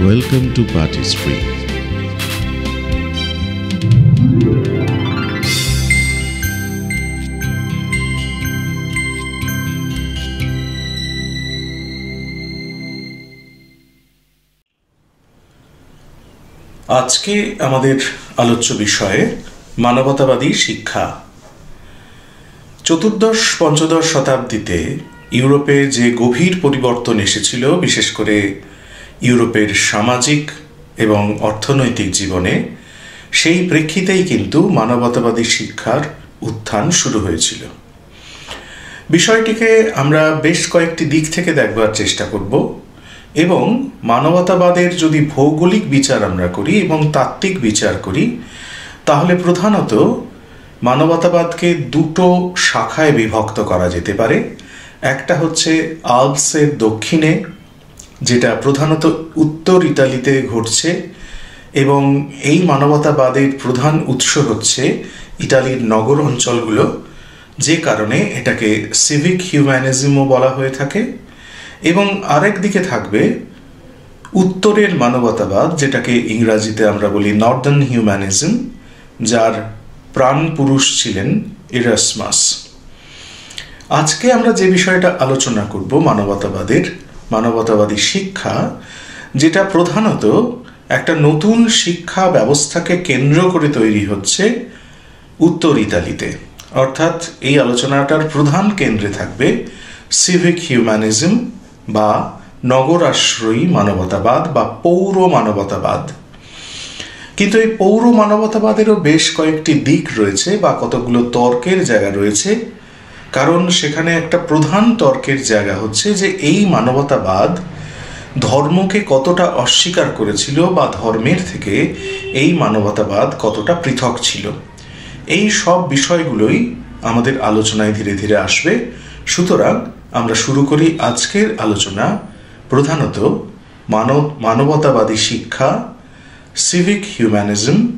Welcome to Party Street. আজকে আমাদের আলোচ্য বিষয়ে মানবতাবাদী শিক্ষা। চতুর্দশ-পঞ্চদশ শতাব্দীতে ইউরোপে যে গভীর পরিবর্তন এসেছিল, বিশেষ করে ইউরোপের সামাজিক এবং অর্থনৈতিক জীবনে, সেই প্রেক্ষিতেই কিন্তু মানবতাবাদী শিক্ষার উত্থান শুরু হয়েছিল। বিষয়টিকে আমরা বেশ কয়েকটি দিক থেকে দেখবার চেষ্টা করব এবং মানবতাবাদের যদি ভৌগোলিক বিচার আমরা করি এবং তাত্ত্বিক বিচার করি, তাহলে প্রধানত মানবতাবাদকে দুটো শাখায় বিভক্ত করা যেতে পারে। একটা হচ্ছে আল্পসের দক্ষিণে, যেটা প্রধানত উত্তর ইতালিতে ঘটছে, এবং এই মানবতাবাদের প্রধান উৎস হচ্ছে ইতালির নগর অঞ্চলগুলো, যে কারণে এটাকে সিভিক হিউম্যানিজমও বলা হয়ে থাকে। এবং আরেক দিকে থাকবে উত্তরের মানবতাবাদ, যেটাকে ইংরাজিতে আমরা বলি নর্দার্ন হিউম্যানিজম, যার প্রাণ পুরুষ ছিলেন ইরাসমাস। আজকে আমরা যে বিষয়টা আলোচনা করব মানবতাবাদী শিক্ষা, যেটা প্রধানত একটা নতুন শিক্ষা ব্যবস্থাকে কেন্দ্র করে তৈরি হচ্ছে উত্তর ইতালিতে। অর্থাৎ এই আলোচনাটার প্রধান কেন্দ্রে থাকবে সিভিক হিউম্যানিজম বা নগর আশ্রয়ী মানবতাবাদ বা পৌর মানবতাবাদ। কিন্তু এই পৌর মানবতাবাদেরও বেশ কয়েকটি দিক রয়েছে বা কতগুলো তর্কের জায়গা রয়েছে, কারণ সেখানে একটা প্রধান তর্কের জায়গা হচ্ছে যে এই মানবতাবাদ ধর্মকে কতটা অস্বীকার করেছিল বা ধর্মের থেকে এই মানবতাবাদ কতটা পৃথক ছিল। এই সব বিষয়গুলোই আমাদের আলোচনায় ধীরে ধীরে আসবে। সুতরাং আমরা শুরু করি আজকের আলোচনা প্রধানত মানবতাবাদী শিক্ষা, সিভিক হিউম্যানিজম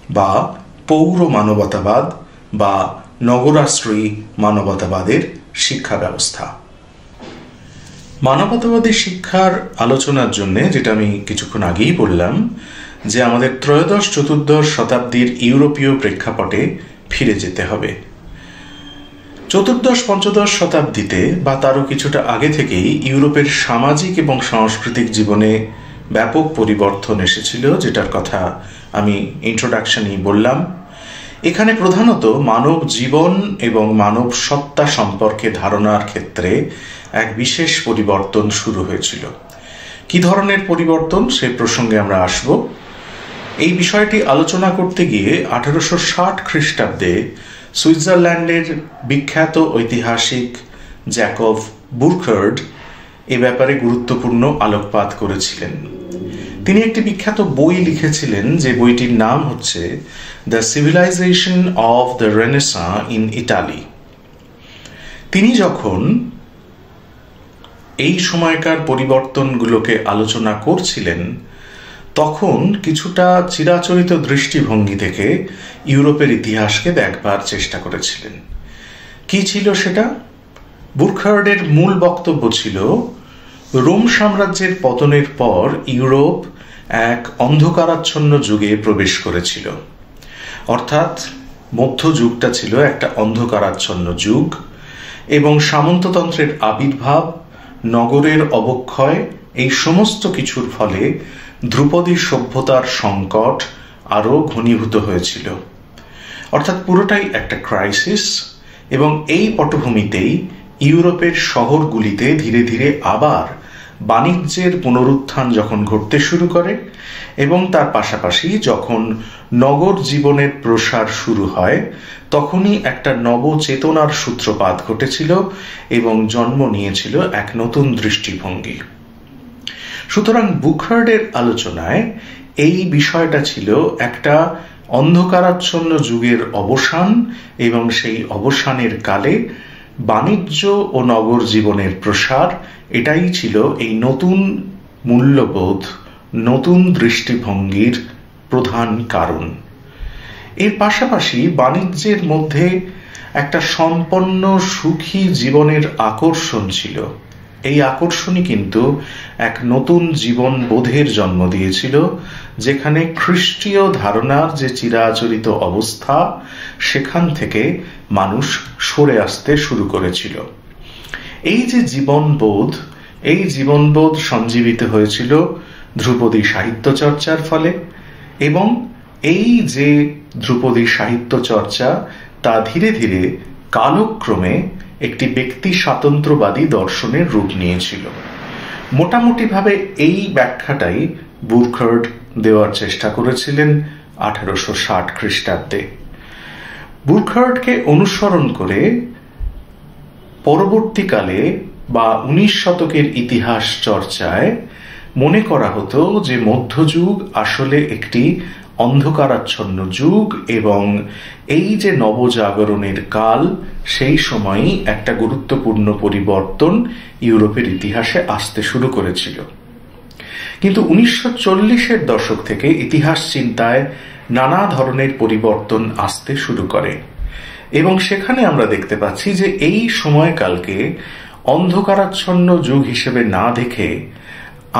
বা পৌর মানবতাবাদ বা নগরাশ্রয়ী মানবতাবাদের শিক্ষা ব্যবস্থা। মানবতাবাদী শিক্ষার আলোচনার জন্য, যেটা আমি কিছুক্ষণ আগেই বললাম, যে আমাদের ত্রয়োদশ-চতুর্দশ শতাব্দীর ইউরোপীয় প্রেক্ষাপটে ফিরে যেতে হবে। চতুর্দশ-পঞ্চদশ শতাব্দীতে বা তারও কিছুটা আগে থেকেই ইউরোপের সামাজিক এবং সাংস্কৃতিক জীবনে ব্যাপক পরিবর্তন এসেছিল, যেটার কথা আমি ইন্ট্রোডাকশনেই বললাম। এখানে প্রধানত মানব জীবন এবং মানব সত্তা সম্পর্কে ধারণার ক্ষেত্রে এক বিশেষ পরিবর্তন শুরু হয়েছিল। কি ধরনের পরিবর্তন, সে প্রসঙ্গে আমরা আসব। এই বিষয়টি আলোচনা করতে গিয়ে 1860 খ্রিস্টাব্দে সুইজারল্যান্ডের বিখ্যাত ঐতিহাসিক জ্যাকব বুরখার্ড এ ব্যাপারে গুরুত্বপূর্ণ আলোকপাত করেছিলেন। তিনি একটি বিখ্যাত বই লিখেছিলেন, যে বইটির নাম হচ্ছে the civilisation of the renaissance in Italy. তিনি যখন এই সময়কার পরিবর্তনগুলোকে আলোচনা করছিলেন, তখন কিছুটা চিরাচরিত দৃষ্টিভঙ্গি থেকে ইউরোপের ইতিহাসকে দেখবার চেষ্টা করেছিলেন। কি ছিল সেটা? বুরখার্ডের মূল বক্তব্য ছিল, রোম সাম্রাজ্যের পতনের পর ইউরোপ এক অন্ধকারাচ্ছন্ন যুগে প্রবেশ করেছিল। অর্থাৎ মধ্যযুগটা ছিল একটা অন্ধকারাচ্ছন্ন যুগ, এবং সামন্ততন্ত্রের আবির্ভাব, নগরের অবক্ষয়, এই সমস্ত কিছুর ফলে ধ্রুপদী সভ্যতার সংকট আরও ঘনীভূত হয়েছিল। অর্থাৎ পুরোটাই একটা ক্রাইসিস। এবং এই পটভূমিতেই ইউরোপের শহরগুলিতে ধীরে ধীরে আবার বাণিজ্যের পুনরুত্থান যখন ঘটতে শুরু করে, এবং তার পাশাপাশি যখন নগর জীবনের প্রসার শুরু হয়, তখনই একটা নবচেতনার সূত্রপাত ঘটেছিল এবং জন্ম নিয়েছিল এক নতুন দৃষ্টিভঙ্গি। সুতরাং বুরখার্ডের আলোচনায় এই বিষয়টা ছিল একটা অন্ধকারাচ্ছন্ন যুগের অবসান, এবং সেই অবসানের কালে বাণিজ্য ও নগর জীবনের প্রসার, এটাই ছিল এই নতুন মূল্যবোধ, নতুন দৃষ্টিভঙ্গির প্রধান কারণ। এর পাশাপাশি বাণিজ্যের মধ্যে একটা সম্পন্ন সুখী জীবনের আকর্ষণ ছিল, এই আকর্ষণই কিন্তু এক নতুন জীবন বোধের জন্ম দিয়েছিল, যেখানে খ্রিস্টীয় ধারণার যে চিরাচরিত অবস্থা সেখান থেকে মানুষ সরে আসতে শুরু করেছিল। এই যে জীবনবোধ, এই জীবনবোধ সঞ্জীবিত হয়েছিল ধ্রুপদী সাহিত্য চর্চার ফলে, এবং এই যে ধ্রুপদী সাহিত্য চর্চা তা ধীরে ধীরে কালক্রমে একটি ব্যক্তি স্বাতন্ত্র্যবাদী দর্শনের রূপ নিয়েছিল। মোটামুটিভাবে এই ব্যাখ্যাটাই বুরখার্ড দেওয়ার চেষ্টা করেছিলেন 1860 খ্রিস্টাব্দে। বুরখার্ডকে অনুসরণ করে পরবর্তীকালে বা 19 শতকের ইতিহাস চর্চায় মনে করা হতো যে মধ্যযুগ আসলে একটি অন্ধকারাচ্ছন্ন যুগ, এবং এই যে নবজাগরণের কাল, সেই সময়ই একটা গুরুত্বপূর্ণ পরিবর্তন ইউরোপের ইতিহাসে আসতে শুরু করেছিল। কিন্তু 1940-এর দশক থেকে ইতিহাস চিন্তায় নানা ধরনের পরিবর্তন আসতে শুরু করে, এবং সেখানে আমরা দেখতে পাচ্ছি যে এই সময়কালকে অন্ধকারাচ্ছন্ন যুগ হিসেবে না দেখে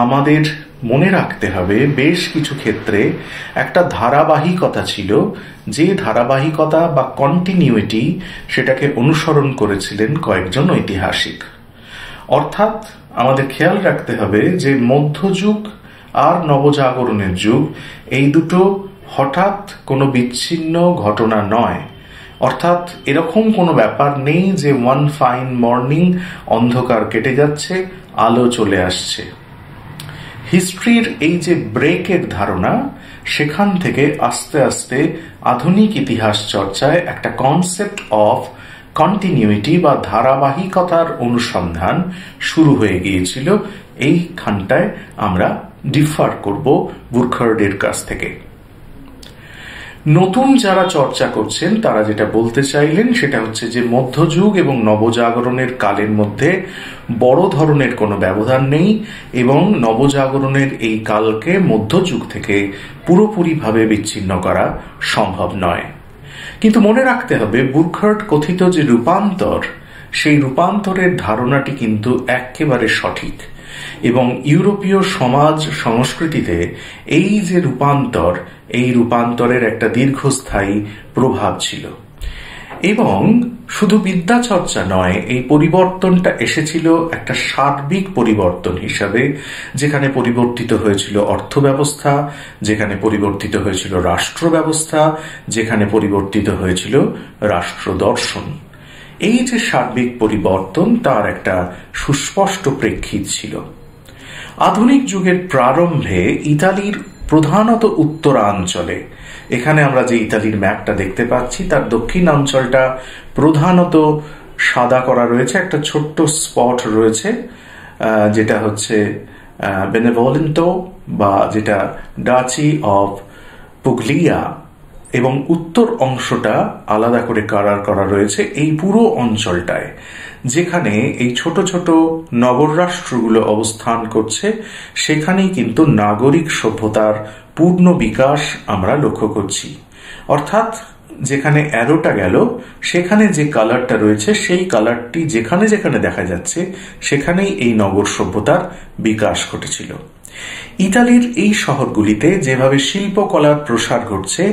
আমাদের মনে রাখতে হবে বেশ কিছু ক্ষেত্রে একটা ধারাবাহিকতা ছিল, যে ধারাবাহিকতা বা কন্টিনিউইটি সেটাকে অনুসরণ করেছিলেন কয়েকজন ঐতিহাসিক। অর্থাৎ আমাদের খেয়াল রাখতে হবে যে মধ্যযুগ আর নবজাগরণের যুগ এই দুটো হঠাৎ কোনো বিচ্ছিন্ন ঘটনা নয়। অর্থাৎ এরকম কোনো ব্যাপার নেই যে ওয়ান ফাইন মর্নিং অন্ধকার কেটে যাচ্ছে, আলো চলে আসছে। হিস্ট্রির এই যে ব্রেকের ধারণা, সেখান থেকে আস্তে আস্তে আধুনিক ইতিহাস চর্চায় একটা কনসেপ্ট অফ কন্টিনিউইটি বা ধারাবাহিকতার অনুসন্ধান শুরু হয়ে গিয়েছিল। এইখানটায় আমরা ডিফার করব বুরখার্ডের কাছ থেকে। নতুন যারা চর্চা করছেন তারা যেটা বলতে চাইলেন সেটা হচ্ছে যে মধ্যযুগ এবং নবজাগরণের কালের মধ্যে বড় ধরনের কোনো ব্যবধান নেই, এবং নবজাগরণের এই কালকে মধ্যযুগ থেকে পুরোপুরিভাবে বিচ্ছিন্ন করা সম্ভব নয়। কিন্তু মনে রাখতে হবে বুরখার্ড কথিত যে রূপান্তর, সেই রূপান্তরের ধারণাটি কিন্তু একেবারে সঠিক, এবং ইউরোপীয় সমাজ সংস্কৃতিতে এই যে রূপান্তর, এই রূপান্তরের একটা দীর্ঘস্থায়ী প্রভাব ছিল। এবং শুধু বিদ্যা চর্চা নয়, এই পরিবর্তনটা এসেছিল একটা সার্বিক পরিবর্তন হিসাবে, যেখানে পরিবর্তিত হয়েছিল অর্থ ব্যবস্থা, যেখানে পরিবর্তিত হয়েছিল রাষ্ট্র ব্যবস্থা, যেখানে পরিবর্তিত হয়েছিল রাষ্ট্র দর্শন। এই যে সার্বিক পরিবর্তন, তার একটা সুস্পষ্ট প্রেক্ষিত ছিল। আধুনিক যুগের প্রারম্ভে ইতালির প্রধানত উত্তরাঞ্চলে, এখানে আমরা যে ইতালির ম্যাপটা দেখতে পাচ্ছি তার দক্ষিণাঞ্চলটা প্রধানত সাদা করা রয়েছে, একটা ছোট্ট স্পট রয়েছে যেটা হচ্ছে বেনেভোলেন্টো বা যেটা ডাচি অফ পুগলিয়া, এবং উত্তর অংশটা আলাদা করে কালার করা রয়েছে এই পুরো অঞ্চলটায়, যেখানে এই ছোট ছোট নগর রাষ্ট্রগুলো অবস্থান করছে। সেখানেই কিন্তু নাগরিক সভ্যতার পূর্ণ বিকাশ আমরা লক্ষ্য করছি। অর্থাৎ যেখানে অ্যারোটা গেল, সেখানে যে কালারটা রয়েছে সেই কালারটি যেখানে যেখানে দেখা যাচ্ছে সেখানেই এই নগর সভ্যতার বিকাশ ঘটেছিল। ইতালির এই শহরগুলিতে যেভাবে শিল্পকলার প্রসার ঘটছে,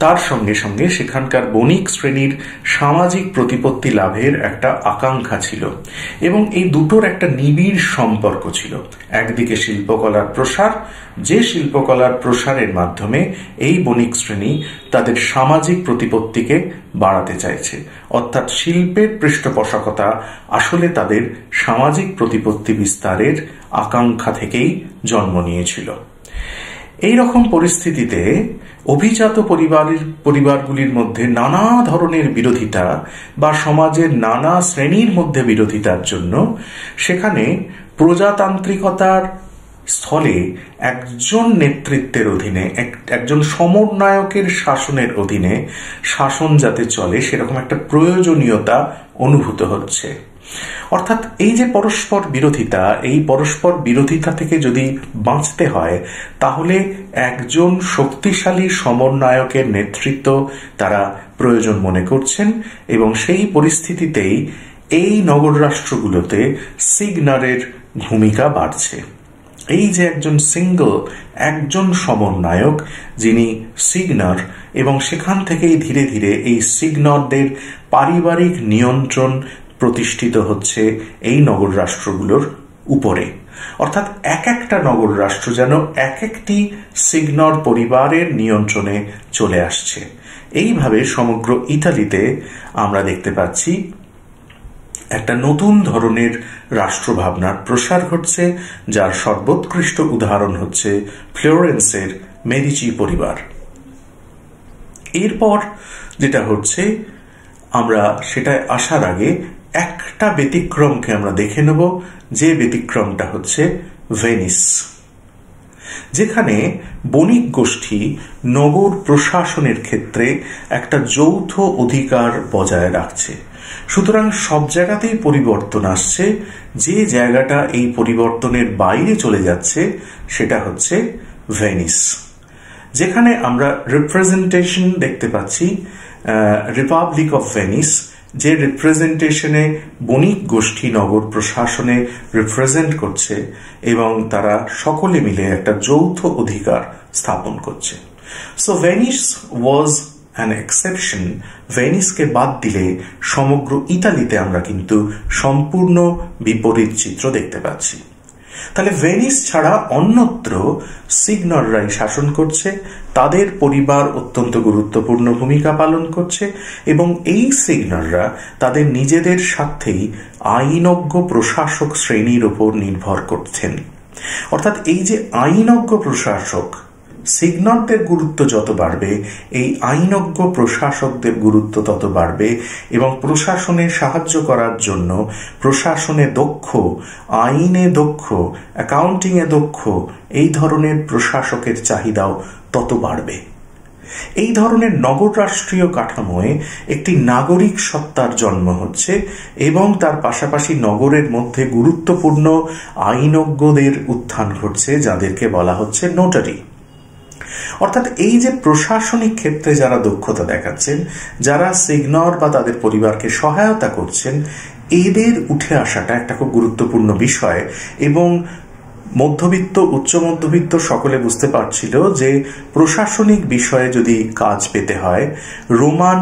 তার সঙ্গে সঙ্গে সেখানকার বণিক শ্রেণীর সামাজিক প্রতিপত্তি লাভের একটা আকাঙ্ক্ষা ছিল, এবং এই দুটোর একটা নিবিড় সম্পর্ক ছিল। একদিকে শিল্পকলার প্রসার, যে শিল্পকলার প্রসারের মাধ্যমে এই বণিক শ্রেণী তাদের সামাজিক প্রতিপত্তিকে বাড়াতে চাইছে, অর্থাৎ শিল্পের পৃষ্ঠপোষকতা আসলে তাদের সামাজিক প্রতিপত্তি বিস্তারের আকাঙ্ক্ষা থেকেই জন্ম নিয়েছিল। এই রকম পরিস্থিতিতে অভিজাত পরিবারগুলির মধ্যে নানা ধরনের বিরোধিতা বা সমাজের নানা শ্রেণীর মধ্যে বিরোধিতার জন্য সেখানে প্রজাতান্ত্রিকতার স্থলে একজন নেতৃত্বের অধীনে, একজন সমন্বয়কের শাসনের অধীনে শাসন যাতে চলে সেরকম একটা প্রয়োজনীয়তা অনুভূত হচ্ছে। অর্থাৎ এই যে পরস্পর বিরোধিতা, এই পরস্পর বিরোধিতা থেকে যদি বাঁচতে হয় তাহলে একজন শক্তিশালী সমন্বয়কের নেতৃত্ব তারা প্রয়োজন মনে করছেন, এবং সেই পরিস্থিতিতেই এই নগর রাষ্ট্রগুলোতে সিগনারের ভূমিকা বাড়ছে। এই যে একজন সমন্বয়ক যিনি সিগনার, এবং সেখান থেকেই ধীরে ধীরে এই সিগনারদের পারিবারিক নিয়ন্ত্রণ প্রতিষ্ঠিত হচ্ছে এই নগর রাষ্ট্রগুলোর উপরে। অর্থাৎ এক একটা নগর রাষ্ট্র যেন এক একটি সিগনর পরিবারের নিয়ন্ত্রণে চলে আসছে। এইভাবে সমগ্র ইতালিতে আমরা দেখতে পাচ্ছি একটা নতুন ধরনের রাষ্ট্রভাবনার প্রসার ঘটছে, যার সর্বোৎকৃষ্ট উদাহরণ হচ্ছে ফ্লোরেন্সের মেডিচি পরিবার। এরপর যেটা হচ্ছে, আমরা সেটায় আসার আগে একটা ব্যতিক্রমকে আমরা দেখে নেব, যে ব্যতিক্রমটা হচ্ছে ভেনিস, যেখানে বণিক গোষ্ঠী নগর প্রশাসনের ক্ষেত্রে একটা যৌথ অধিকার বজায় রাখছে। সুতরাং সব জায়গাতেই পরিবর্তন আসছে। যে জায়গাটা এই পরিবর্তনের বাইরে চলে যাচ্ছে সেটা হচ্ছে ভেনিস, যেখানে আমরা রিপ্রেজেন্টেশন দেখতে পাচ্ছি রিপাবলিক অফ ভেনিস, যে রিপ্রেজেন্টেশনে বণিক গোষ্ঠী নগর প্রশাসনে রিপ্রেজেন্ট করছে এবং তারা সকলে মিলে একটা যৌথ অধিকার স্থাপন করছে। So Venice was an exception. ভেনিসকে বাদ দিলে সমগ্র ইতালিতে আমরা কিন্তু সম্পূর্ণ বিপরীত চিত্র দেখতে পাচ্ছি। তাহলে ভেনিস ছাড়া অন্যত্র সিগনররাই শাসন করছে, তাদের পরিবার অত্যন্ত গুরুত্বপূর্ণ ভূমিকা পালন করছে এবং এই সিগনররা তাদের নিজেদের স্বার্থেই আইনজ্ঞ প্রশাসক শ্রেণীর উপর নির্ভর করছেন। অর্থাৎ এই যে আইনজ্ঞ প্রশাসক, সিগনরদের গুরুত্ব যত বাড়বে এই আইনজ্ঞ প্রশাসকদের গুরুত্ব তত বাড়বে এবং প্রশাসনে সাহায্য করার জন্য প্রশাসনে দক্ষ, আইনে দক্ষ, অ্যাকাউন্টিংয়ে দক্ষ এই ধরনের প্রশাসকের চাহিদাও তত বাড়বে। এই ধরনের নগর রাষ্ট্রীয় কাঠামোয় একটি নাগরিক সত্তার জন্ম হচ্ছে এবং তার পাশাপাশি নগরের মধ্যে গুরুত্বপূর্ণ আইনজ্ঞদের উত্থান ঘটছে, যাদেরকে বলা হচ্ছে নোটারি। অর্থাৎ এই যে প্রশাসনিক ক্ষেত্রে যারা দক্ষতা দেখাচ্ছেন, যারা সিগনর বা তাদের পরিবারকে সহায়তা করছেন, এদের উঠে আসাটা একটা খুব গুরুত্বপূর্ণ বিষয়। এবং মধ্যবিত্ত, উচ্চ মধ্যবিত্ত সকলে বুঝতে পারছিল যে প্রশাসনিক বিষয়ে যদি কাজ পেতে হয়, রোমান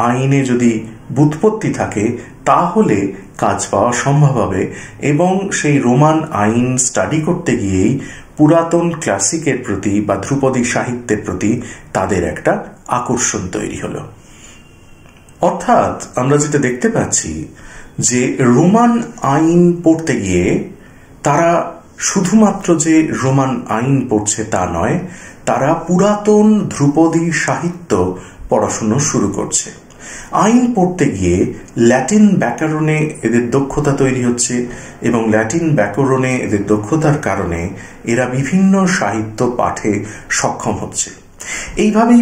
আইনে যদি ব্যুৎপত্তি থাকে তাহলে কাজ পাওয়া সম্ভব হবে। এবং সেই রোমান আইন স্টাডি করতে গিয়েই পুরাতন ক্লাসিকের প্রতি বা ধ্রুপদী সাহিত্যের প্রতি তাদের একটা আকর্ষণ তৈরি হলো। অর্থাৎ আমরা যেটা দেখতে পাচ্ছি যে রোমান আইন পড়তে গিয়ে তারা শুধুমাত্র যে রোমান আইন পড়ছে তা নয়, তারা পুরাতন ধ্রুপদী সাহিত্য পড়াশুনো শুরু করছে। আইন পড়তে গিয়ে ল্যাটিন ব্যাকরণে এদের দক্ষতা তৈরি হচ্ছে এবং ল্যাটিন ব্যাকরণে এদের দক্ষতার কারণে এরা বিভিন্ন সাহিত্য পাঠে সক্ষম হচ্ছে। এইভাবেই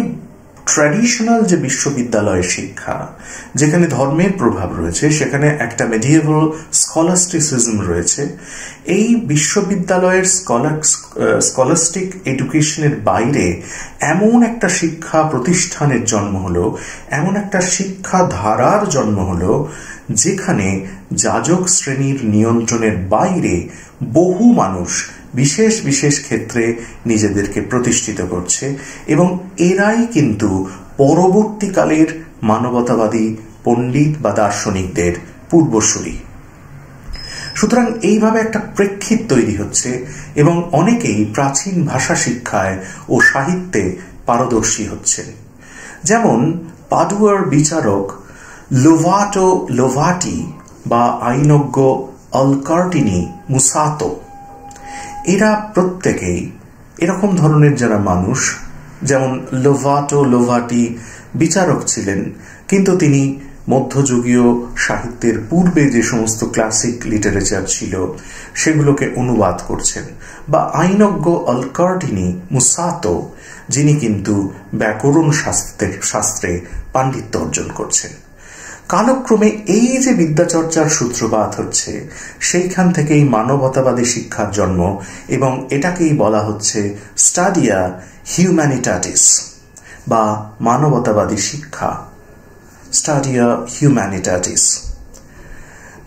ট্র্যাডিশনাল যে বিশ্ববিদ্যালয়ের শিক্ষা, যেখানে ধর্মের প্রভাব রয়েছে, সেখানে একটা মেডিয়েভাল স্কলাস্টিসিজম রয়েছে। এই বিশ্ববিদ্যালয়ের স্কলাস্টিক এডুকেশনের বাইরে এমন একটা শিক্ষা প্রতিষ্ঠানের জন্ম হলো, এমন একটা শিক্ষা ধারার জন্ম হলো, যেখানে যাজক শ্রেণীর নিয়ন্ত্রণের বাইরে বহু মানুষ বিশেষ বিশেষ ক্ষেত্রে নিজেদেরকে প্রতিষ্ঠিত করছে এবং এরাই কিন্তু পরবর্তীকালের মানবতাবাদী পণ্ডিত বা দার্শনিকদের পূর্বসূরি। সুতরাং এইভাবে একটা প্রেক্ষিত তৈরি হচ্ছে এবং অনেকেই প্রাচীন ভাষা শিক্ষায় ও সাহিত্যে পারদর্শী হচ্ছেন। যেমন পাদুয়ার বিচারক লোভাটো লোভাটি বা আইনজ্ঞ অলকার্টিনি মুসাতো, এরা প্রত্যেকেই এরকম ধরনের যারা মানুষ, যেমন লোভাটো লোভাটি বিচারক ছিলেন, কিন্তু তিনি মধ্যযুগীয় সাহিত্যের পূর্বে যে সমস্ত ক্লাসিক লিটারেচার ছিল সেগুলোকে অনুবাদ করছেন। বা আইনজ্ঞ অলকার্টিনি মুসাতো, যিনি কিন্তু ব্যাকরণ শাস্ত্রে পাণ্ডিত্য অর্জন করছেন। কালক্রমে এই যে বিদ্যাচর্চার সূত্রপাত হচ্ছে, সেইখান থেকেই মানবতাবাদী শিক্ষার জন্ম এবং এটাকেই বলা হচ্ছে স্টাডিয়া হিউম্যানিটাটিস বা মানবতাবাদী শিক্ষা, স্টাডিয়া হিউম্যানিটাটিস।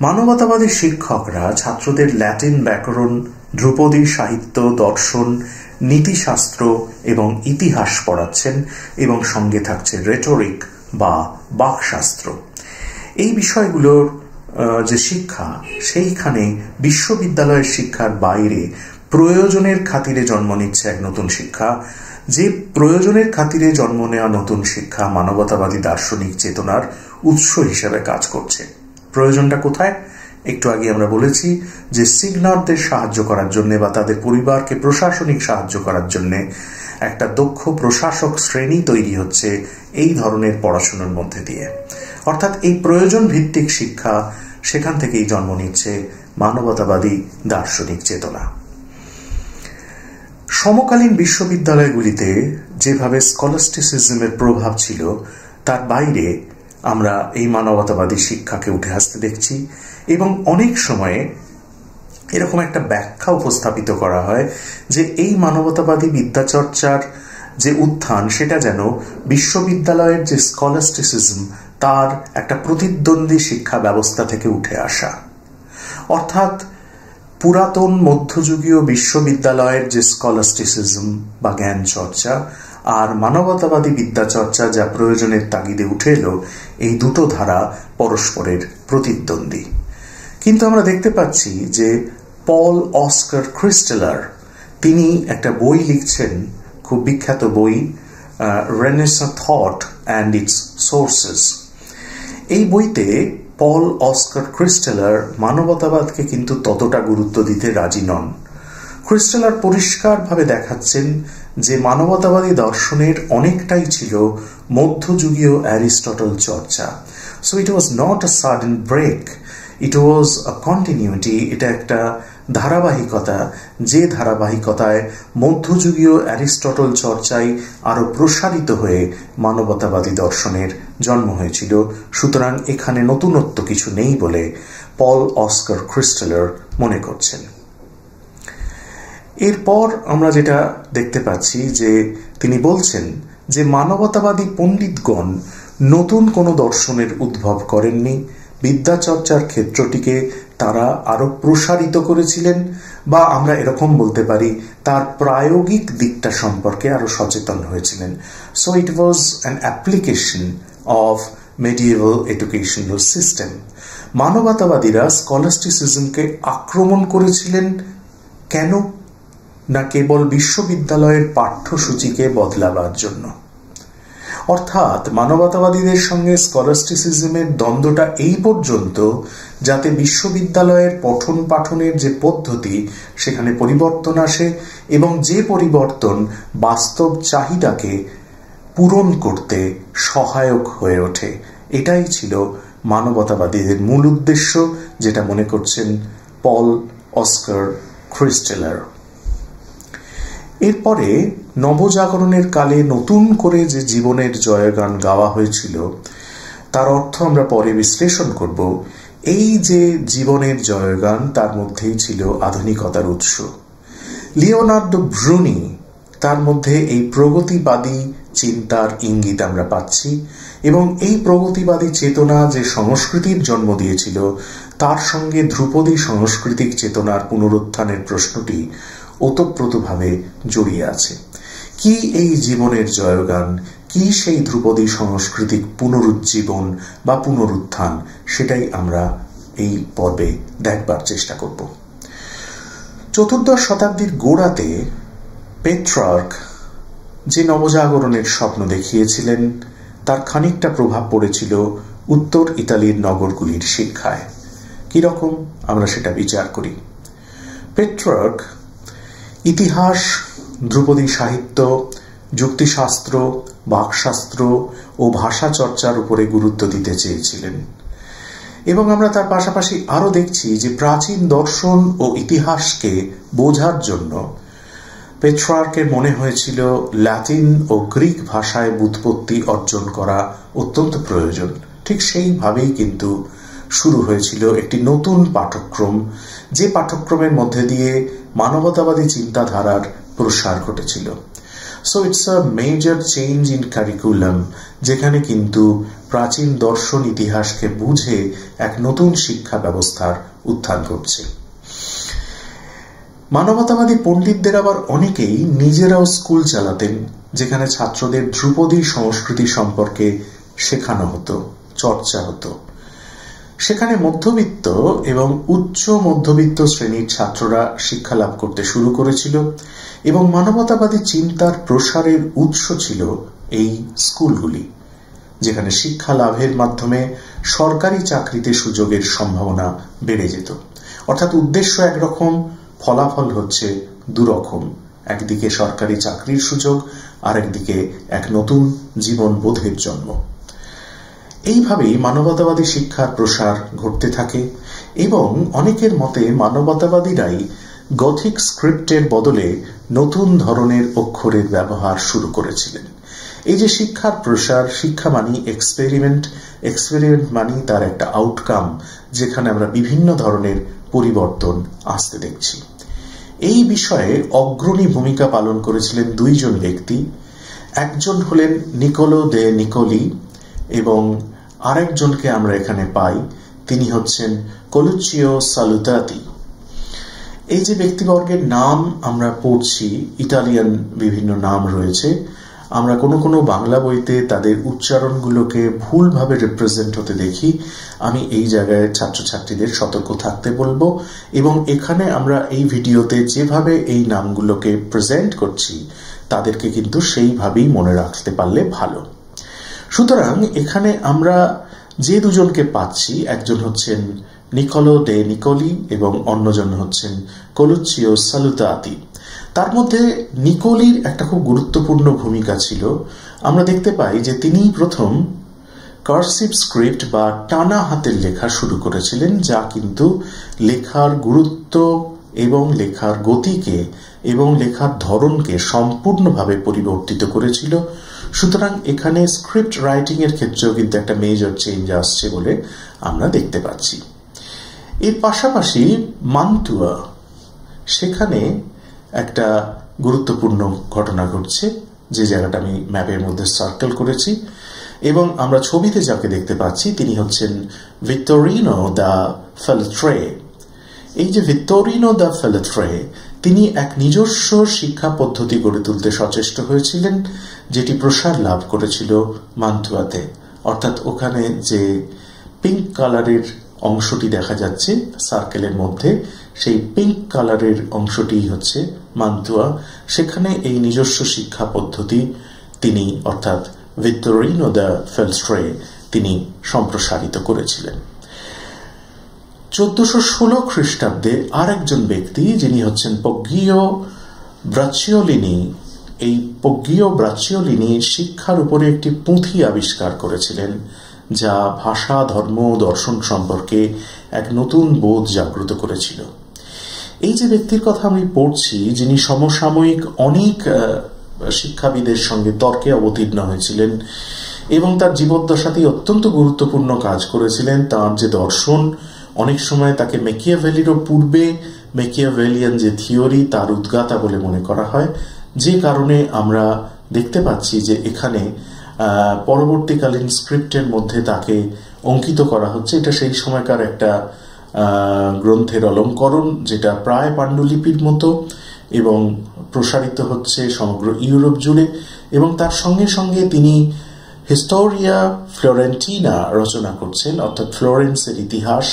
মানবতাবাদী শিক্ষকরা ছাত্রদের ল্যাটিন ব্যাকরণ, ধ্রুপদী সাহিত্য, দর্শন, নীতিশাস্ত্র এবং ইতিহাস পড়াচ্ছেন এবং সঙ্গে থাকছে রেটরিক বা বাকশাস্ত্র। এই বিষয়গুলোর যে শিক্ষা, সেইখানে বিশ্ববিদ্যালয়ের শিক্ষার বাইরে প্রয়োজনের খাতিরে জন্ম নিচ্ছে এক নতুন শিক্ষা। যে প্রয়োজনের খাতিরে জন্ম নেওয়া নতুন শিক্ষা মানবতাবাদী দার্শনিক চেতনার উৎস হিসেবে কাজ করছে। প্রয়োজনটা কোথায়? একটু আগে আমরা বলেছি যে সিগনারদের সাহায্য করার জন্য বা তাদের পরিবারকে প্রশাসনিক সাহায্য করার জন্য একটা দক্ষ প্রশাসক শ্রেণী তৈরি হচ্ছে এই ধরনের পড়াশোনার মধ্যে দিয়ে। অর্থাৎ এই প্রয়োজন ভিত্তিক শিক্ষা, সেখান থেকেই জন্ম নিচ্ছে মানবতাবাদী দার্শনিক চেতনা। সমকালীন বিশ্ববিদ্যালয়গুলিতে যেভাবে স্কলাস্টিসিজমের প্রভাব ছিল, তার বাইরে আমরা এই মানবতাবাদী শিক্ষাকে উঠে আসতে দেখছি এবং অনেক সময়ে এরকম একটা ব্যাখ্যা উপস্থাপিত করা হয় যে এই মানবতাবাদী বিদ্যাচর্চার যে উত্থান, সেটা যেন বিশ্ববিদ্যালয়ের যে স্কলাস্টিসিজম তার একটা প্রতিদ্বন্দ্বী শিক্ষা ব্যবস্থা থেকে উঠে আসা। অর্থাৎ পুরাতন মধ্যযুগীয় বিশ্ববিদ্যালয়ের যে স্কলাস্টিসিজম বা জ্ঞান চর্চা আর মানবতাবাদী বিদ্যাচর্চা যা প্রয়োজনের তাগিদে উঠে এলো, এই দুটো ধারা পরস্পরের প্রতিদ্বন্দ্বী। কিন্তু আমরা দেখতে পাচ্ছি যে পল অস্কার ক্রিস্টেলার, তিনি একটা বই লিখছেন, খুব বিখ্যাত বই, renaissance thought and it's sources. এই বইতে পল অস্কার ক্রিস্টেলার মানবতাবাদকে কিন্তু ততটা গুরুত্ব দিতে রাজি নন। ক্রিস্টেলার পরিষ্কারভাবে দেখাচ্ছেন যে মানবতাবাদী দর্শনের অনেকটাই ছিল মধ্যযুগীয় অ্যারিস্টটল চর্চা। So it was not a sudden break, it was a continuity. এটা একটা ধারাবাহিকতা, যে ধারাবাহিকতায় মধ্যযুগীয় অ্যারিস্টটল চর্চায় আরো প্রসারিত হয়ে মানবতাবাদী দর্শনের জন্ম হয়েছিল। সুতরাং এখানে নতুনত্ব কিছু নেই বলে পল অস্কার ক্রিস্টেলার মনে করছেন। এরপর আমরা যেটা দেখতে পাচ্ছি যে তিনি বলছেন যে মানবতাবাদী পণ্ডিতগণ নতুন কোনো দর্শনের উদ্ভব করেননি, বিদ্যাচর্চার ক্ষেত্রটিকে তারা আরো প্রসারিত করেছিলেন, বা আমরা এরকম বলতে পারি তার প্রায়োগিক দিকটা সম্পর্কে আরো সচেতন হয়েছিলেন। So it was an application of medieval educational system. মানবতাবাদীরা স্কলাস্টিসিজমকে আক্রমণ করেছিলেন কেন? না কেবল বিশ্ববিদ্যালয়ের পাঠ্যসূচিকে বদলাবার জন্য। অর্থাৎ মানবতাবাদীদের সঙ্গে স্কলাস্টিসিজমের দ্বন্দ্বটা এই পর্যন্ত যাতে বিশ্ববিদ্যালয়ের পঠন পাঠনের যে পদ্ধতি, সেখানে পরিবর্তন আসে এবং যে পরিবর্তন বাস্তব চাহিদাকে পূরণ করতে সহায়ক হয়ে ওঠে। এটাই ছিল মানবতাবাদীদের মূল উদ্দেশ্য, যেটা মনে করছেন পল অস্কার ক্রিস্টেলার। এরপরে নবজাগরণের কালে নতুন করে যে জীবনের জয়গান গাওয়া হয়েছিল, তার অর্থ আমরা পরে বিশ্লেষণ করব। এই যে জীবনের জয়গান, তার মধ্যেই ছিল আধুনিকতার উৎস। লিওনার্দো ব্রুনি, তার মধ্যে এই প্রগতিবাদী চিন্তার ইঙ্গিত আমরা পাচ্ছি এবং এই প্রগতিবাদী চেতনা যে সংস্কৃতির জন্ম দিয়েছিল, তার সঙ্গে ধ্রুপদী সাংস্কৃতিক চেতনার পুনরুত্থানের প্রশ্নটি ওতপ্রোতভাবে জড়িয়ে আছে। কি এই জীবনের জয়গান, কি সেই ধ্রুপদী সাংস্কৃতিক পুনরুজ্জীবন বা পুনরুত্থান, সেটাই আমরা এই পর্বে দেখবার চেষ্টা করব। চতুর্দশ শতাব্দীর গোড়াতে পেট্রার্ক যে নবজাগরণের স্বপ্ন দেখিয়েছিলেন, তার খানিকটা প্রভাব পড়েছিল উত্তর ইতালির নগরগুলির শিক্ষায়। কিরকম আমরা সেটা বিচার করি। পেট্রার্ক ইতিহাস, ধ্রুপদী সাহিত্য, যুক্তিশাস্ত্র, বাকশাস্ত্র ও ভাষা চর্চার উপরে গুরুত্ব দিতে চেয়েছিলেন এবং আমরা তার পাশাপাশি আরো দেখছি যে প্রাচীন দর্শন ও ইতিহাসকে বোঝার জন্য পেট্রার্কের মনে হয়েছিল ল্যাটিন ও গ্রিক ভাষায় ব্যুৎপত্তি অর্জন করা অত্যন্ত প্রয়োজন। ঠিক সেইভাবেই কিন্তু শুরু হয়েছিল একটি নতুন পাঠ্যক্রম, যে পাঠ্যক্রমের মধ্যে দিয়ে মানবতাবাদী চিন্তাধারার প্রসার ঘটেছিল। So it's a major change in curriculum, যেখানে কিন্তু প্রাচীন দর্শন ইতিহাসকে বুঝে এক নতুন শিক্ষা ব্যবস্থার উত্থান ঘটছে। মানবতাবাদী পণ্ডিতদের আবার অনেকেই নিজেরাও স্কুল চালাতেন, যেখানে ছাত্রদের ধ্রুপদী সংস্কৃতি সম্পর্কে শেখানো হতো, চর্চা হতো। সেখানে মধ্যবিত্ত এবং উচ্চ মধ্যবিত্ত শ্রেণীর ছাত্ররা শিক্ষা লাভ করতে শুরু করেছিল এবং মানবতাবাদী চিন্তার প্রসারের উৎস ছিল এই স্কুলগুলি, যেখানে শিক্ষা লাভের মাধ্যমে সরকারি চাকরিতে সুযোগের সম্ভাবনা বেড়ে যেত। অর্থাৎ উদ্দেশ্য একরকম, ফলাফল হচ্ছে দুরকম। একদিকে সরকারি চাকরির সুযোগ, আরেকদিকে এক নতুন জীবন বোধের জন্ম। এইভাবেই মানবতাবাদী শিক্ষার প্রসার ঘটতে থাকে এবং অনেকের মতে মানবতাবাদীরাই গথিক স্ক্রিপ্টের বদলে নতুন ধরনের অক্ষরের ব্যবহার শুরু করেছিলেন। এই যে শিক্ষার প্রসার, শিক্ষা মানি এক্সপেরিমেন্ট, এক্সপেরিমেন্ট মানি তার একটা আউটকাম, যেখানে আমরা বিভিন্ন ধরনের পরিবর্তন আসতে দেখছি। এই বিষয়ে অগ্রণী ভূমিকা পালন করেছিলেন দুইজন ব্যক্তি। একজন হলেন নিকোলো দে নিকোলি এবং আরেকজনকে আমরা এখানে পাই, তিনি হচ্ছেন কলুচিও সালুতাতি। এই যে ব্যক্তিবর্গের নাম আমরা পড়ছি, ইটালিয়ান বিভিন্ন নাম রয়েছে, আমরা কোনো কোনো বাংলা বইতে তাদের উচ্চারণগুলোকে ভুলভাবে রিপ্রেজেন্ট হতে দেখি। আমি এই জায়গায় ছাত্রছাত্রীদের সতর্ক থাকতে বলবো এবং এখানে আমরা এই ভিডিওতে যেভাবে এই নামগুলোকে প্রেজেন্ট করছি তাদেরকে কিন্তু সেইভাবেই মনে রাখতে পারলে ভালো। সুতরাং এখানে আমরা যে দুজনকে পাচ্ছি, একজন হচ্ছেন নিকোলো দে নিকোলি এবং অন্যজন হচ্ছেন কলুচিও সালুতাতি। তার মধ্যে নিকোলির একটা খুব গুরুত্বপূর্ণ ভূমিকা ছিল। আমরা দেখতে পাই যে তিনি প্রথম কার্সিভ স্ক্রিপ্ট বা টানা হাতের লেখা শুরু করেছিলেন, যা কিন্তু লেখার গুরুত্ব এবং লেখার গতিকে এবং লেখার ধরনকে সম্পূর্ণভাবে পরিবর্তিত করেছিল। সুতরাং এখানে স্ক্রিপ্ট রাইটিং এর ক্ষেত্রেও কিন্তু একটা মেজর চেঞ্জ আসছে বলে আমরা দেখতে পাচ্ছি। এর পাশাপাশি মান্তুয়া, সেখানে একটা গুরুত্বপূর্ণ ঘটনা ঘটছে, যে জায়গাটা আমি ম্যাপের মধ্যে সার্কেল করেছি এবং আমরা ছবিতে যাকে দেখতে পাচ্ছি তিনি হচ্ছেন ভিত্তোরিনো দা ফেলট্রে। এই যে ভিত্তোরিনো দা ফেলট্রে, তিনি এক নিজস্ব শিক্ষা পদ্ধতি গড়ে তুলতে সচেষ্ট হয়েছিলেন, যেটি প্রসার লাভ করেছিল মান্তুয়াতে। অর্থাৎ ওখানে যে পিঙ্ক কালারের অংশটি দেখা যাচ্ছে সার্কেলের মধ্যে, সেই পিঙ্ক কালারের অংশটি হচ্ছে মান্তুয়া। সেখানে এই নিজস্ব শিক্ষা পদ্ধতি তিনি অর্থাৎ ভিত্তোরিনো দা ফেলট্রে তিনি সম্প্রসারিত করেছিলেন। 1416 খ্রিস্টাব্দে আরেকজন ব্যক্তি, যিনি হচ্ছেন পগ্গিও ব্রাচিওলিনি, এই পগ্গিও ব্রাচিওলিনি শিক্ষার উপরে একটি পুঁথি আবিষ্কার করেছিলেন, যা ভাষা, ধর্ম, দর্শন সম্পর্কে এক নতুন বোধ জাগ্রত করেছিল। এই যে ব্যক্তির কথা আমি পড়ছি, যিনি সমসাময়িক অনেক শিক্ষাবিদের সঙ্গে তর্কে অবতীর্ণ হয়েছিলেন এবং তার জীবদ্দশাতেই অত্যন্ত গুরুত্বপূর্ণ কাজ করেছিলেন, তার যে দর্শন অনেক সময় তাকে ম্যাকিয়াভেলিরও পূর্বে ম্যাকিয়াভেলিয়ান যে থিওরি তার উদ্গাতা বলে মনে করা হয়, যে কারণে আমরা দেখতে পাচ্ছি যে এখানে পরবর্তীকালীন স্ক্রিপ্টের মধ্যে তাকে অঙ্কিত করা হচ্ছে। এটা সেই সময়কার একটা গ্রন্থের অলঙ্করণ, যেটা প্রায় পাণ্ডুলিপির মতো এবং প্রসারিত হচ্ছে সমগ্র ইউরোপ জুড়ে। এবং তার সঙ্গে সঙ্গে তিনি হিস্টোরিয়া ফ্লোরেন্টিনা রচনা করছেন, অর্থাৎ ফ্লোরেন্সের ইতিহাস,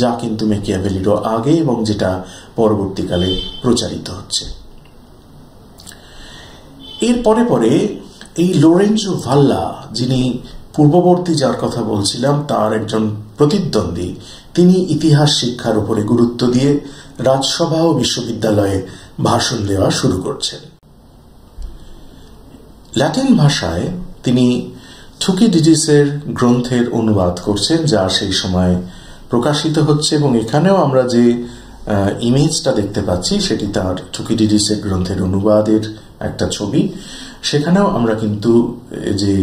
যা কিন্তু ম্যাকিয়াভেলিরও আগে এবং যেটা পরবর্তীকালে প্রচারিত হচ্ছে। এর পরে পরে এই লোরেঞ্জো ভাল্লা, যিনি পূর্ববর্তী যার কথা বলছিলাম তার একজন প্রতিদ্বন্দ্বী, তিনি ইতিহাস শিক্ষার উপরে গুরুত্ব দিয়ে রাজসভা ও বিশ্ববিদ্যালয়ে ভাষণ দেওয়া শুরু করছেন। ল্যাটিন ভাষায় তিনি থুকিডিডিসের গ্রন্থের অনুবাদ করছেন, যা সেই সময় প্রকাশিত হচ্ছে এবং এখানেও আমরা যে ইমেজটা দেখতে পাচ্ছি সেটি তার থুকিডিডিসের গ্রন্থের অনুবাদের একটা ছবি। সেখানেও আমরা কিন্তু যে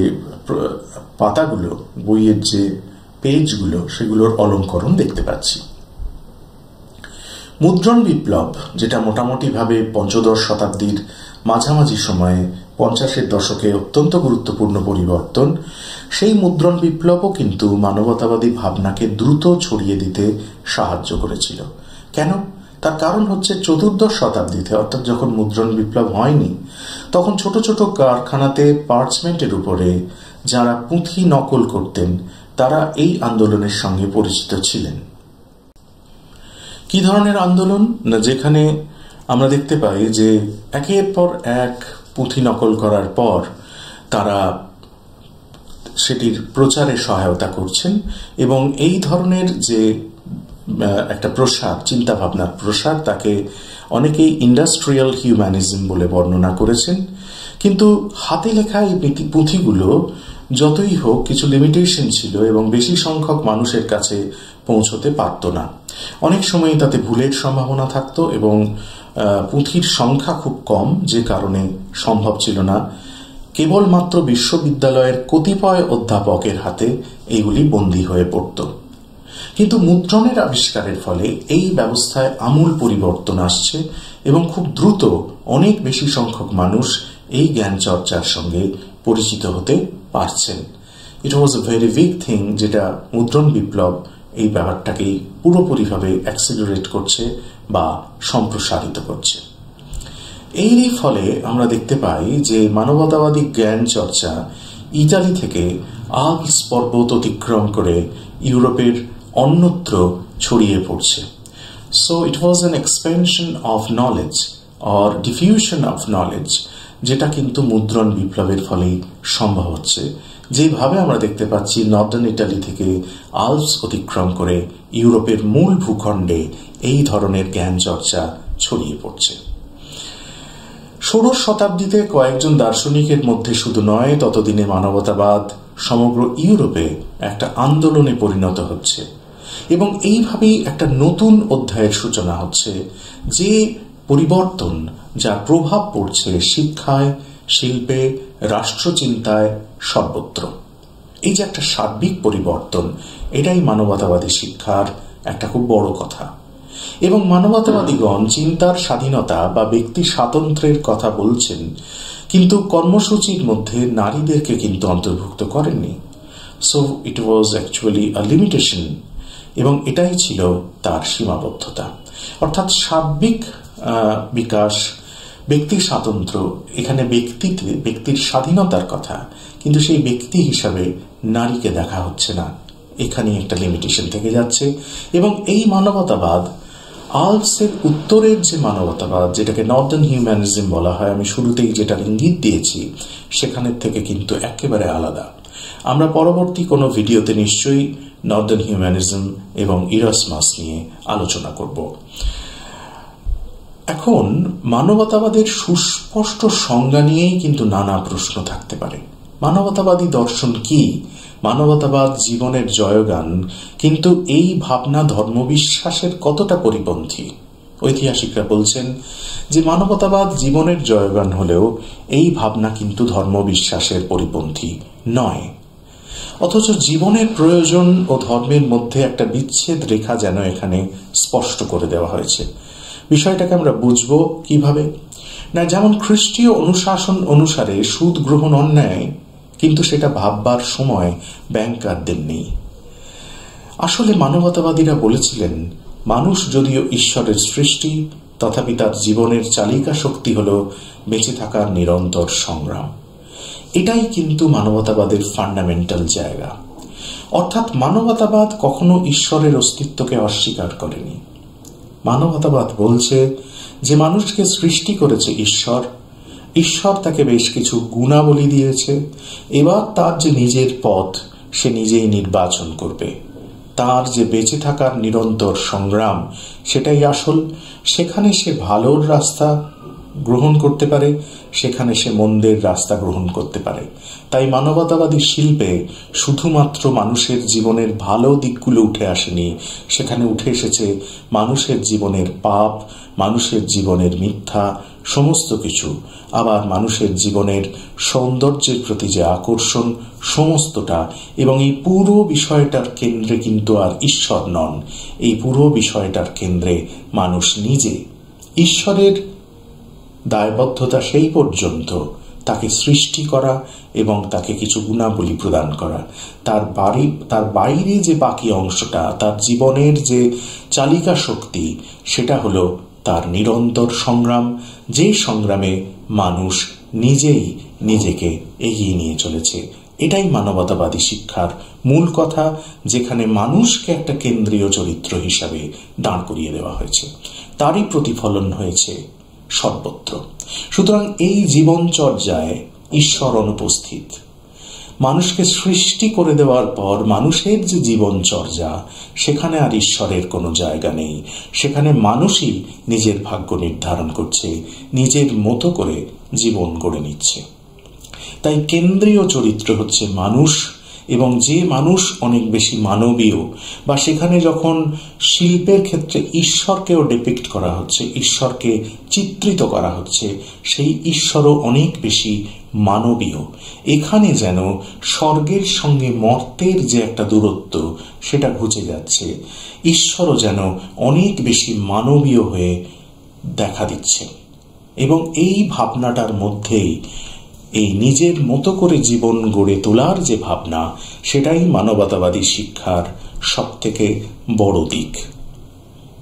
পাতাগুলো, বইয়ের যে পেজগুলো, সেগুলোর অলঙ্করণ দেখতে পাচ্ছি। মুদ্রণ বিপ্লব, যেটা মোটামুটি ভাবে 15 শতাব্দীর মাঝামাঝি সময়ে 50-এর দশকে অত্যন্ত গুরুত্বপূর্ণ পরিবর্তন, সেই মুদ্রণ বিপ্লবও কিন্তু মানবতাবাদী ভাবনাকে দ্রুত ছড়িয়ে দিতে সাহায্য করেছিল। কেন? তার কারণ হচ্ছে 14 শতাব্দীতে, অর্থাৎ যখন মুদ্রণ বিপ্লব হয়নি, তখন ছোট ছোট কারখানাতে পার্চমেন্টের উপরে যারা পুঁথি নকল করতেন তারা এই আন্দোলনের সঙ্গে পরিচিত ছিলেন। কি ধরনের আন্দোলন? না, যেখানে আমরা দেখতে পাই যে একের পর এক পুঁথি নকল করার পর তারা সেটির প্রচারে সহায়তা করছেন, এবং এই ধরনের যে একটা প্রসার, চিন্তা ভাবনার প্রসার, তাকে অনেকেই ইন্ডাস্ট্রিয়াল হিউম্যানিজম বলে বর্ণনা করেছেন। কিন্তু হাতে লেখা এই পুঁথিগুলো যতই হোক কিছু লিমিটেশন ছিল এবং বেশি সংখ্যক মানুষের কাছে পৌঁছতে পারত না। অনেক সময় তাতে ভুলের সম্ভাবনা থাকত এবং পুঁথির সংখ্যা খুব কম, যে কারণে সম্ভব ছিল না কেবলমাত্র বিশ্ববিদ্যালয়ের কতিপয় অধ্যাপকের হাতে এইগুলি বন্দী হয়ে পড়ত। কিন্তু মুদ্রণের আবিষ্কারের ফলে এই ব্যবস্থায় আমূল পরিবর্তন আসছে এবং খুব দ্রুত অনেক বেশি সংখ্যক মানুষ এই জ্ঞান চর্চার সঙ্গে পরিচিত হতে পারছেন। ইট ওয়াজ এ ভেরি বিগ থিং, যেটা মুদ্রণ বিপ্লব এই ব্যাপারটাকেই পুরোপুরিভাবে অ্যাক্সিলারেট করছে বা সম্প্রসারিত করছে। এরই ফলে আমরা দেখতে পাই যে মানবতাবাদী জ্ঞান চর্চা ইতালি থেকে আল্পস পর্বত অতিক্রম করে ইউরোপের অন্যত্র ছড়িয়ে পড়ছে। So it was an expansion of knowledge or diffusion of knowledge, যেটা কিন্তু মুদ্রণ বিপ্লবের ফলেই সম্ভব হচ্ছে। যেভাবে আমরা দেখতে পাচ্ছি নর্দার্ন ইটালি থেকে আল্পস অতিক্রম করে ইউরোপের মূল ভূখণ্ডে এই ধরনের জ্ঞান চর্চা ছড়িয়ে পড়ছে। 16 শতাব্দীতে কয়েকজন দার্শনিকের মধ্যে শুধু নয়, ততদিনে মানবতাবাদ সমগ্র ইউরোপে একটা আন্দোলনে পরিণত হচ্ছে এবং এইভাবেই একটা নতুন অধ্যায়ের সূচনা হচ্ছে, যে পরিবর্তন যার প্রভাব পড়ছে শিক্ষায়, শিল্পে, রাষ্ট্রচিন্তায়, সর্বত্র। এই যে একটা সার্বিক পরিবর্তন, এটাই মানবতাবাদী শিক্ষার একটা খুব বড় কথা। এবং মানবতাবাদীগণ চিন্তার স্বাধীনতা বা ব্যক্তি স্বাতন্ত্র্যের কথা বলছেন, কিন্তু কর্মসূচির মধ্যে নারীদেরকে কিন্তু অন্তর্ভুক্ত করেননি। So it was actually a limitation, এবং এটাই ছিল তার সীমাবদ্ধতা। অর্থাৎ সার্বিক বিকাশ, ব্যক্তি স্বাতন্ত্র্য, এখানে ব্যক্তির স্বাধীনতার কথা, কিন্তু সেই ব্যক্তি হিসাবে নারীকে দেখা হচ্ছে না। এখানে একটা লিমিটেশন থেকে যাচ্ছে। এবং এই মানবতাবাদ আল্পসের উত্তরের যে মানবতাবাদ, যেটাকে নর্দার্ন হিউম্যানিজম বলা হয়, আমি শুরুতেই যেটার ইঙ্গিত দিয়েছি, সেখানের থেকে কিন্তু একেবারে আলাদা। আমরা পরবর্তী কোনো ভিডিওতে নিশ্চয়ই নর্দার্ন হিউম্যানিজম এবং ইরাসমাস নিয়ে আলোচনা করব। এখন মানবতাবাদের সুস্পষ্ট সংজ্ঞা নিয়েই কিন্তু নানা প্রশ্ন থাকতে পারে। মানবতাবাদী দর্শন কি? মানবতাবাদ জীবনের জয়গান, কিন্তু এই ভাবনা ধর্মবিশ্বাসের কতটা পরিপন্থী? ঐতিহাসিকরা বলছেন যে মানবতাবাদ জীবনের জয়গান হলেও এই ভাবনা কিন্তু ধর্মবিশ্বাসের পরিপন্থী নয়। অথচ জীবনের প্রয়োজন ও ধর্মের মধ্যে একটা বিচ্ছেদ রেখা যেন এখানে স্পষ্ট করে দেওয়া হয়েছে। বিষয়টাকে আমরা বুঝবো কিভাবে? না, যেমন খ্রিস্টীয় অনুশাসন অনুসারে সুদ গ্রহণ অন্যায়, কিন্তু সেটা ভাববার সময় ব্যাংকারদের নেই। আসলে মানবতাবাদীরা বলেছিলেন, মানুষ যদিও ঈশ্বরের সৃষ্টি, তথাপি তার জীবনের চালিকা শক্তি হল বেঁচে থাকার নিরন্তর সংগ্রাম। এটাই কিন্তু মানবতাবাদের ফান্ডামেন্টাল জায়গা। অর্থাৎ মানবতাবাদ কখনো ঈশ্বরের অস্তিত্বকে অস্বীকার করেনি। মানবতাবাদ বলছে যে মানুষকে সৃষ্টি করেছে ঈশ্বর, ঈশ্বর তাকে বেশ কিছু গুণাবলী দিয়েছে, এবার তার যে নিজের পথ সে নিজেই নির্বাচন করবে। তার যে বেঁচে থাকার নিরন্তর সংগ্রাম, সেটাই আসল। সেখানে সে ভালোর রাস্তা গ্রহণ করতে পারে, সেখানে সে মন্দের রাস্তা গ্রহণ করতে পারে। তাই মানবতাবাদী শিল্পে শুধুমাত্র মানুষের জীবনের ভালো দিকগুলো উঠে আসেনি, সেখানে উঠে এসেছে মানুষের জীবনের পাপ, মানুষের জীবনের মিথ্যা, সমস্ত কিছু। আবার মানুষের জীবনের সৌন্দর্যের প্রতি যে আকর্ষণ, সমস্তটা। এবং এই পুরো বিষয়টার কেন্দ্রে কিন্তু আর ঈশ্বর নন, এই পুরো বিষয়টার কেন্দ্রে মানুষ নিজে। ঈশ্বরের দায়বদ্ধতা সেই পর্যন্ত তাকে সৃষ্টি করা এবং তাকে কিছু গুণাবলী প্রদান করা। তার বাইরে যে বাকি অংশটা, তার জীবনের যে চালিকা শক্তি, সেটা হলো তার নিরন্তর সংগ্রাম, যে সংগ্রামে মানুষ নিজেই নিজেকে এগিয়ে নিয়ে চলেছে। এটাই মানবতাবাদী শিক্ষার মূল কথা, যেখানে মানুষকে একটা কেন্দ্রীয় চরিত্র হিসাবে দাঁড় করিয়ে দেওয়া হয়েছে। তারই প্রতিফলন হয়েছে সর্বত্র। সুতরাং এই জীবনচর্যায় ঈশ্বর অনুপস্থিত। মানুষকে সৃষ্টি করে দেওয়ার পর মানুষের যে জীবনচর্যা, সেখানে আর ঈশ্বরের কোনো জায়গা নেই। সেখানে মানুষই নিজের ভাগ্য নির্ধারণ করছে, নিজের মতো করে জীবন গড়ে নিচ্ছে। তাই কেন্দ্রীয় চরিত্র হচ্ছে মানুষ, এবং যে মানুষ অনেক বেশি মানবীয়, বা সেখানে যখন শিল্পের ক্ষেত্রে ঈশ্বরকেও ডিপিক্ট করা হচ্ছে, ঈশ্বরকে চিত্রিত করা হচ্ছে, সেই ঈশ্বরও অনেক বেশি মানবীয়। এখানে যেন স্বর্গের সঙ্গে মর্তের যে একটা দূরত্ব, সেটা ঘুচে যাচ্ছে। ঈশ্বরও যেন অনেক বেশি মানবীয় হয়ে দেখা দিচ্ছে। এবং এই ভাবনাটার মধ্যেই এই নিজের মতো করে জীবন গড়ে তোলার যে ভাবনা, সেটাই মানবতাবাদী শিক্ষার সবথেকে বড় দিক।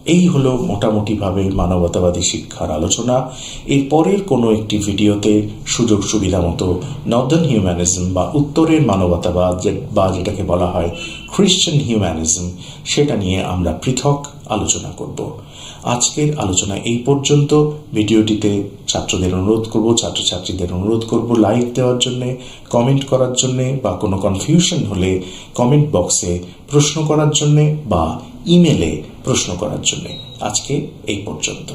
এই হলো মোটামুটিভাবে মানবতাবাদী শিক্ষার আলোচনা। এর পরের কোনো একটি ভিডিওতে সুযোগ সুবিধা মতো নর্দার্ন হিউম্যানিজম বা উত্তরের মানবতাবাদ, বা যেটাকে বলা হয় খ্রিস্টান হিউম্যানিজম, সেটা নিয়ে আমরা পৃথক আলোচনা করব। আজকের আলোচনা এই পর্যন্ত। ভিডিওটিতে ছাত্রদের অনুরোধ করব, ছাত্রছাত্রীদের অনুরোধ করব লাইক দেওয়ার জন্য, কমেন্ট করার জন্য, বা কোনো কনফিউশন হলে কমেন্ট বক্সে প্রশ্ন করার জন্য বা ইমেলে প্রশ্ন করার জন্য। আজকে এই পর্যন্ত।